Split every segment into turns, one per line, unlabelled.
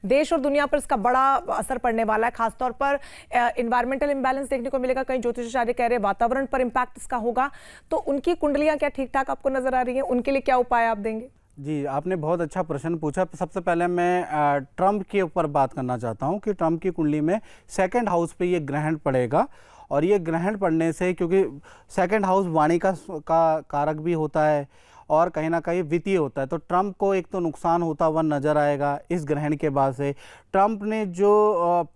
देश और दुनिया पर इसका बड़ा असर पड़ने वाला है। खासतौर पर इन्वायरमेंटल इम्बैलेंस देखने को मिलेगा। कई ज्योतिषाचार्य कह रहे हैं वातावरण पर इम्पैक्ट इसका होगा। तो उनकी कुंडलियां क्या ठीक ठाक आपको नजर आ रही हैं? उनके लिए क्या उपाय आप देंगे?
जी, आपने बहुत अच्छा प्रश्न पूछा। सबसे पहले मैं ट्रंप के ऊपर बात करना चाहता हूं कि ट्रंप की कुंडली में सेकंड हाउस पे ये ग्रहण पड़ेगा, और ये ग्रहण पड़ने से, क्योंकि सेकंड हाउस वाणी का कारक भी होता है और कहीं ना कहीं वित्तीय होता है, तो ट्रंप को एक तो नुकसान होता हुआ नजर आएगा इस ग्रहण के बाद से। ट्रंप ने जो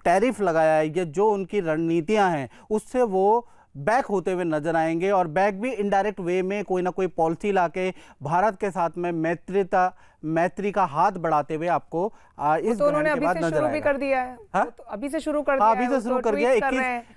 टैरिफ लगाया है या जो उनकी रणनीतियां हैं उससे वो बैक होते हुए नजर आएंगे, और बैक भी इनडायरेक्ट वे में कोई ना कोई पॉलिसी लाके भारत के साथ में मैत्री का हाथ बढ़ाते हुए आपको इस ग्रहण के बाद नजर आएगा।
कर दिया है। हाँ? तो अभी से शुरू कर दिया
अभी से शुरू कर दिया।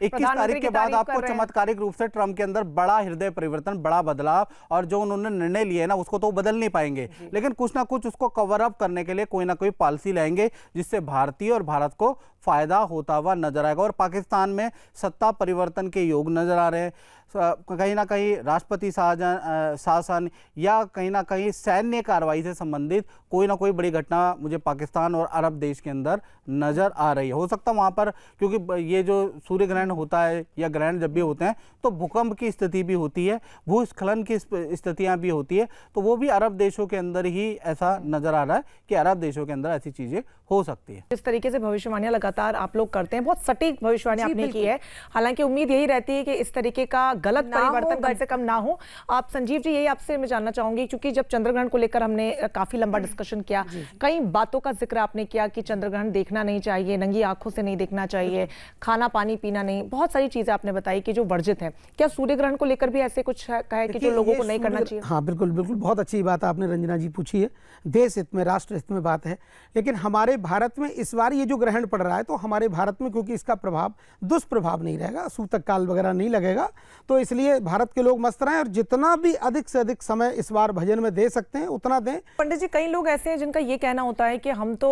21 तारीख के बाद आपको चमत्कारिक रूप से ट्रंप के अंदर बड़ा हृदय परिवर्तन, बड़ा बदलाव, और जो उन्होंने निर्णय लिए ना उसको तो बदल नहीं पाएंगे, लेकिन कुछ ना कुछ उसको कवर अप करने के लिए कोई ना कोई पॉलिसी लाएंगे जिससे भारतीय और भारत को फायदा होता हुआ नजर आएगा। और पाकिस्तान में सत्ता परिवर्तन के योग नजर आ रहे हैं। कहीं ना कहीं राष्ट्रपति शासन या कहीं ना कहीं सैन्य कार्रवाई से संबंधित कोई ना कोई बड़ी घटना मुझे पाकिस्तान और अरब देश के अंदर नजर आ रही है। हो सकता है वहाँ पर, क्योंकि ये जो सूर्य ग्रहण होता है या ग्रहण जब भी होते हैं तो भूकंप की स्थिति भी होती है, भूस्खलन की स्थितियाँ भी होती है, तो वो भी अरब देशों के अंदर ही ऐसा नजर आ रहा है कि अरब देशों के अंदर ऐसी चीजें हो सकती है।
इस तरीके से भविष्यवाणियां लगातार आप लोग करते हैं, बहुत सटीक भविष्यवाणी आपने की है। हालांकि उम्मीद यही रहती है कि इस तरीके का गलत परिवर्तन कम से कम ना हो। आप संजीव जी, यही आपसे मैं जानना चाहूंगी, क्योंकि जब चंद्रग्रहण को लेकर हमने काफी लंबा डिस्कशन किया, कई बातों का जिक्र आपने किया कि चंद्रग्रहण देखना नहीं चाहिए, नंगी आंखों से नहीं देखना चाहिए, खाना पानी पीना नहीं, बहुत सारी चीजें आपने बताई कि जो वर्जित है। क्या सूर्य ग्रहण को लेकर भी ऐसे कुछ है कि जो लोगों को नहीं करना चाहिए?
हाँ बिल्कुल बिल्कुल, बहुत अच्छी बात आपने रंजना जी पूछी है। देश हित में, राष्ट्र हित में बात है। लेकिन हमारे भारत में इस बार ये जो ग्रहण पड़ रहा है, तो हमारे भारत में क्योंकि इसका प्रभाव दुष्प्रभाव नहीं रहेगा, सूतक काल वगैरह नहीं लगेगा, तो इसलिए भारत के लोग मस्त रहें और जितना भी अधिक से अधिक समय इस बार भजन में दे सकते हैं उतना दें।
पंडित जी, कई लोग ऐसे हैं जिनका ये कहना होता है कि हम तो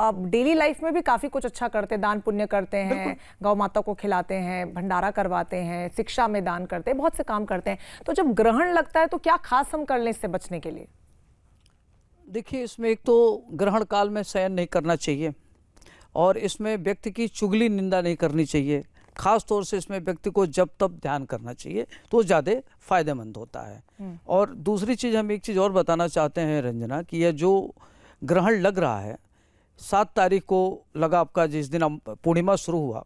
डेली लाइफ में भी काफी कुछ अच्छा करते हैं, दान पुण्य करते हैं, गौ माता को खिलाते हैं, भंडारा करवाते हैं, शिक्षा में दान करते हैं, बहुत से काम करते हैं, तो जब ग्रहण लगता है तो क्या खास हम कर लें इससे बचने के लिए?
देखिए, इसमें एक तो ग्रहण काल में शयन नहीं करना चाहिए, और इसमें व्यक्ति की चुगली निंदा नहीं करनी चाहिए। खास तौर से इसमें व्यक्ति को जब तब ध्यान करना चाहिए, तो ज़्यादा फायदेमंद होता है। और दूसरी चीज़, हम एक चीज़ और बताना चाहते हैं रंजना, कि यह जो ग्रहण लग रहा है 7 तारीख को लगा आपका, जिस दिन पूर्णिमा शुरू हुआ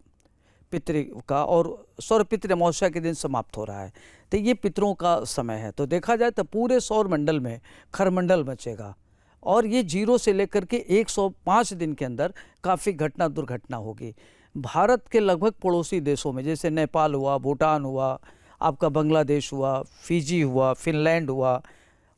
पितृ का, और सौर पितृ अमावस्या के दिन समाप्त हो रहा है, तो ये पितरों का समय है। तो देखा जाए तो पूरे सौर मंडल में खरमंडल मचेगा, और ये 0 से लेकर के 105 दिन के अंदर काफ़ी घटना दुर्घटना होगी। भारत के लगभग पड़ोसी देशों में, जैसे नेपाल हुआ, भूटान हुआ, आपका बांग्लादेश हुआ, फिजी हुआ, फिनलैंड हुआ,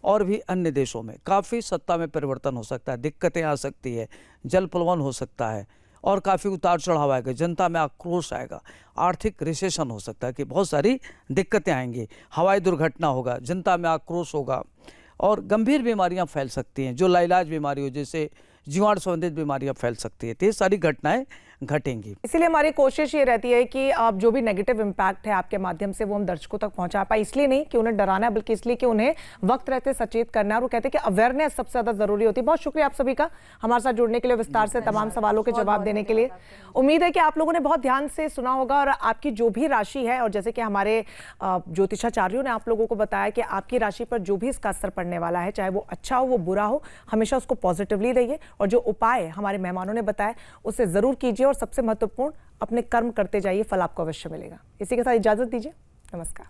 और भी अन्य देशों में काफ़ी सत्ता में परिवर्तन हो सकता है, दिक्कतें आ सकती है, जल प्लवन हो सकता है, और काफ़ी उतार चढ़ाव आएगा, जनता में आक्रोश आएगा, आर्थिक रिसेशन हो सकता है कि बहुत सारी दिक्कतें आएंगी, हवाई दुर्घटना होगा, जनता में आक्रोश होगा, और गंभीर बीमारियां फैल सकती हैं, जो लाइलाज बीमारी हो, जैसे जीवाणु संबंधित बीमारियां फैल सकती है। तो ये सारी घटनाएं घटेंगी।
इसलिए हमारी कोशिश ये रहती है कि आप जो भी नेगेटिव इम्पैक्ट है आपके माध्यम से वो हम दर्शकों तक पहुंचा पाए, इसलिए नहीं कि उन्हें डराना है, बल्कि इसलिए कि उन्हें वक्त रहते सचेत करना है। और वो कहते हैं कि अवेयरनेस सबसे ज्यादा जरूरी होती है। बहुत शुक्रिया आप सभी का हमारे साथ जुड़ने के लिए, विस्तार से तमाम सवालों के जवाब देने के लिए। उम्मीद है कि आप लोगों ने बहुत ध्यान से सुना होगा, और आपकी जो भी राशि है, और जैसे कि हमारे ज्योतिषाचार्यों ने आप लोगों को बताया कि आपकी राशि पर जो भी इसका असर पड़ने वाला है, चाहे वो अच्छा हो वो बुरा हो, हमेशा उसको पॉजिटिवली रहिए, और जो उपाय हमारे मेहमानों ने बताया उसे जरूर कीजिए, और सबसे महत्वपूर्ण अपने कर्म करते जाइए, फल आपको अवश्य मिलेगा। इसी के साथ इजाजत दीजिए, नमस्कार।